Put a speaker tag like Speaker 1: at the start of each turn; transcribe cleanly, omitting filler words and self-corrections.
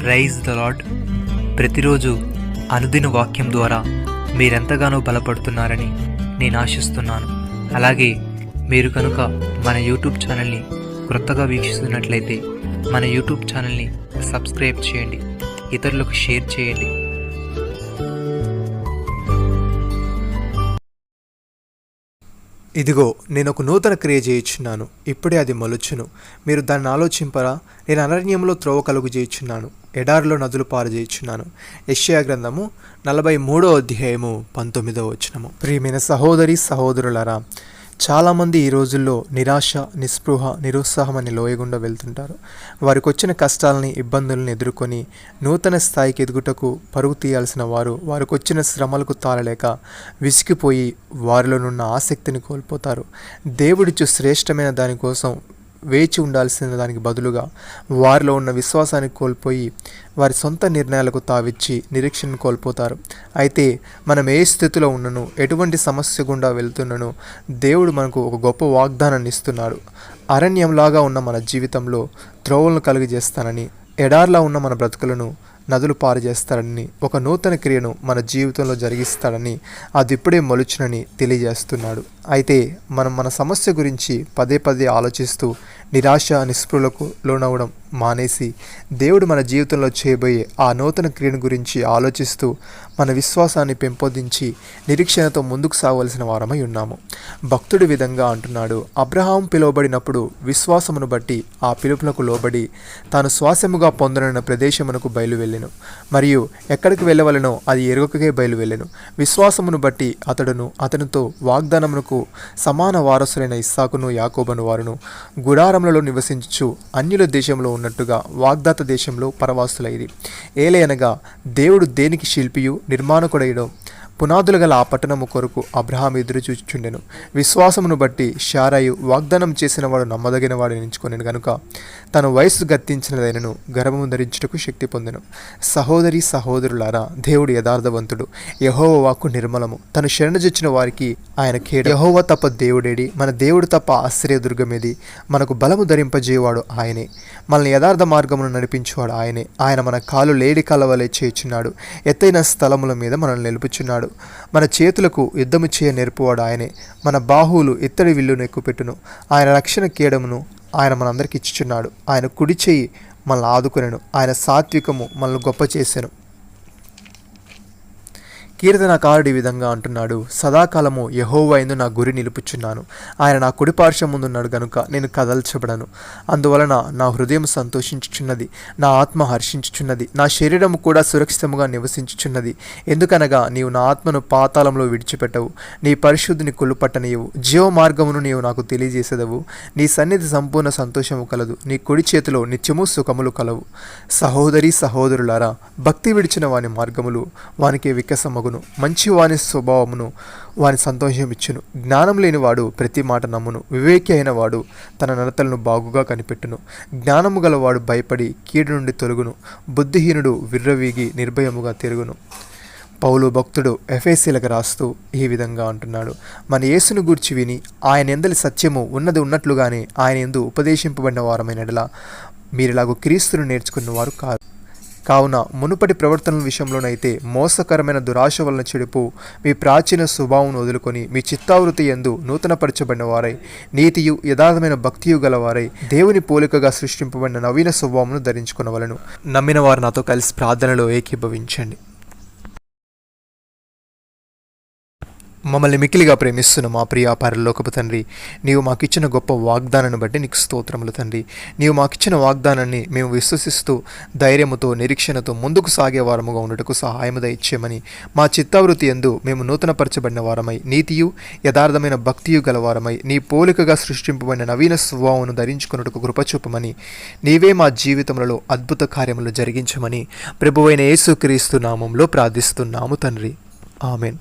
Speaker 1: Praise the lord. ప్రతిరోజు అనుదిన వాక్యం ద్వారా మీరెంతగానో బలపడుతున్నారని నేను ఆశిస్తున్నాను. అలాగే మీరు కనుక మన యూట్యూబ్ ఛానల్ని క్రొత్తగా వీక్షిస్తున్నట్లయితే మన యూట్యూబ్ ఛానల్ని సబ్స్క్రైబ్ చేయండి, ఇతరులకు షేర్ చేయండి.
Speaker 2: ఇదిగో నేను ఒక నూతన క్రియ చేయుచున్నాను, ఇప్పుడే అది మొలుచును, మీరు దాన్ని ఆలోచింపరా? నేను అరణ్యంలో త్రోవ కలుగు చేయుచున్నాను, ఎడారిలో నదులు పారు చేయుచున్నాను. యెషయా గ్రంథము 43:19. ప్రియమైన సహోదరి సహోదరులారా, చాలామంది ఈ రోజుల్లో నిరాశ, నిస్పృహ, నిరుత్సాహం అని లోయగుండా వెళ్తుంటారు. వారికి వచ్చిన కష్టాలని, ఇబ్బందులను ఎదుర్కొని నూతన స్థాయికి ఎదుగుటకు పరుగు తీయాల్సిన వారు వారికి వచ్చిన శ్రమలకు తాళలేక విసిగిపోయి వారిలోనున్న ఆసక్తిని కోల్పోతారు. దేవుడిచ్చు శ్రేష్టమైన దానికోసం వేచి ఉండాల్సిన దానికి బదులుగా వారిలో ఉన్న విశ్వాసాన్ని కోల్పోయి వారి సొంత నిర్ణయాలకు తావిచ్చి నిరీక్షణను కోల్పోతారు. అయితే మనం ఏ స్థితిలో ఉన్నను, ఎటువంటి సమస్య గుండా వెళ్తున్నను, దేవుడు మనకు ఒక గొప్ప వాగ్దానాన్ని ఇస్తున్నాడు. అరణ్యంలాగా ఉన్న మన జీవితంలో త్రోవలను కలుగజేస్తానని, ఎడార్లా ఉన్న మన బ్రతుకులను నదులు పారు చేస్తాడని, ఒక నూతన క్రియను మన జీవితంలో జరిగిస్తాడని, అది ఇప్పుడే మొలుచునని తెలియజేస్తున్నాడు. అయితే మనం మన సమస్య గురించి పదే పదే ఆలోచిస్తూ నిరాశ, నిస్పృహలకు లోనవడం మానేసి దేవుడు మన జీవితంలో చేయబోయే ఆ నూతన క్రియను గురించి ఆలోచిస్తూ మన విశ్వాసాన్ని పెంపొందించి నిరీక్షణతో ముందుకు సాగవలసిన వారమై ఉన్నాము. భక్తుడి విధంగా అంటున్నాడు, అబ్రహాం పిలువబడినప్పుడు విశ్వాసమును బట్టి ఆ పిలుపులకు లోబడి తాను శ్వాసముగా పొందనున్న ప్రదేశమునకు బయలువెళ్ళెను, మరియు ఎక్కడికి వెళ్ళవలనో అది ఎరుగకే బయలువెళ్ళెను. విశ్వాసమును బట్టి అతనితో వాగ్దానమునకు సమాన వారసులైన ఇస్సాకును, యాకోబును వారును గుడారములలో నివసించుచు అన్యుల దేశంలో ఉన్నట్టుగా వాగ్దాత దేశంలో పరవాసులైరి. ఏలయనగా దేవుడు దేనికి శిల్పియు నిర్మాణకుడైడో పునాదులు గల ఆ పట్టణము కొరకు అబ్రహాం ఎదురు చూచుచుండెను. విశ్వాసమును బట్టి శారాయు వాగ్దానం చేసిన వాడు నమ్మదగిన వాడు ఎంచుకొనెను గనుక తను వయస్సు గతించినదైనను గర్భము ధరించుటకు శక్తి పొందెను. సహోదరి సహోదరులారా, దేవుడు యథార్థవంతుడు, యెహోవా వాక్కు నిర్మలము, తను శరణుజొచ్చిన వారికి ఆయన కేడు. యెహోవా తప్ప దేవుడేడి? మన దేవుడు తప్ప ఆశ్రయదుర్గమేది? మనకు బలము ధరింపజేయవాడు ఆయనే, మనల్ని యథార్థ మార్గమును నడిపించువాడు ఆయనే. ఆయన మన కాలు లేడి కలవలే చేయుచున్నాడు, ఎత్తైన స్థలముల మీద మనల్ని నిలుపుచున్నాడు. మన చేతులకు యుద్ధము చేయ నేర్పువాడు ఆయనే, మన బాహువులు ఇత్తడి విల్లును ఎక్కుపెట్టును. ఆయన రక్షణ కేడమును ఆయన మనందరికి ఇచ్చుచున్నాడు. ఆయన కుడి చేయి మనల్ని ఆదుకొనెను, ఆయన సాత్వికము మనల్ని గొప్ప చేసెను. కీర్తనకారుడు ఈ విధంగా అంటున్నాడు, సదాకాలము యెహోవా యందు నా గురి నిలుపుచున్నాను, ఆయన నా కుడి పార్శ్వము ముందున్నాడు గనుక నేను కదల్చబడను. అందువలన నా హృదయం సంతోషించుచున్నది, నా ఆత్మ హర్షించుచున్నది, నా శరీరము కూడా సురక్షితముగా నివసించుచున్నది. ఎందుకనగా నీవు నా ఆత్మను పాతాళంలో విడిచిపెట్టవు, నీ పరిశుద్ధిని కొల్లుపట్టనీయవు. జీవ మార్గమును నీవు నాకు తెలియజేసేదవు. నీ సన్నిధి సంపూర్ణ సంతోషము కలదు, నీ కుడి చేతిలో నిత్యము సుఖములు కలవు. సహోదరి సహోదరులారా, భక్తి విడిచిన వాని మార్గములు వానికి వికసమగు, మంచి వాని స్వభావమును వాని సంతోషమిచ్చును. జ్ఞానం లేనివాడు ప్రతి మాట నమ్మును, వివేకి అయిన వాడు తన నడతలను బాగుగా కనిపెట్టును. జ్ఞానము గలవాడు భయపడి కీడు నుండి తొలగును, బుద్ధిహీనుడు విర్రవీగి నిర్భయముగా తిరుగును. పౌలు భక్తుడు ఎఫెసీలకు రాస్తూ ఈ విధంగా అంటున్నాడు, మన యేసును గూర్చి విని ఆయన యందలి సత్యము ఉన్నది ఉన్నట్లుగానే ఆయన యందు ఉపదేశింపబడిన వారమైనలా మీరిలాగూ క్రీస్తును నేర్చుకున్న వారు కాదు. కావున మునుపటి ప్రవర్తనల విషయంలోనైతే మోసకరమైన దురాశ వలన చెడుపు మీ ప్రాచీన స్వభావం వదులుకొని మీ చిత్తావృతి యందు నూతనపరచబడిన వారై నీతియు యథార్థమైన భక్తియు గలవారై దేవుని పోలికగా సృష్టింపబడిన నవీన స్వభావమును ధరించుకునవలను. నమ్మిన వారు నాతో కలిసి ప్రార్థనలో ఏకీభవించండి. మమ్మల్ని మిక్కిలిగా ప్రేమిస్తున్న మా ప్రియ పరలోకపు తండ్రి, నీవు మాకిచ్చిన గొప్ప వాగ్దానాన్ని బట్టి నీకు స్తోత్రములు తండ్రి. నీవు మాకిచ్చిన వాగ్దానాన్ని మేము విశ్వసిస్తూ ధైర్యముతో, నిరీక్షణతో ముందుకు సాగే వారముగా ఉండటకు సహాయము దయచేయమని, మా చిత్తావృతి యందు మేము నూతనపరచబడిన వారమై నీతియు యథార్థమైన భక్తియు గలవారమై నీ పోలికగా సృష్టింపబడిన నవీన స్వభావమును ధరించుకున్నట్టుకు కృపచూపమని, నీవే మా జీవితములలో అద్భుత కార్యములు జరిగించమని ప్రభువైన యేసుక్రీస్తు నామములో ప్రార్థిస్తున్నాము తండ్రి. ఆమెన్.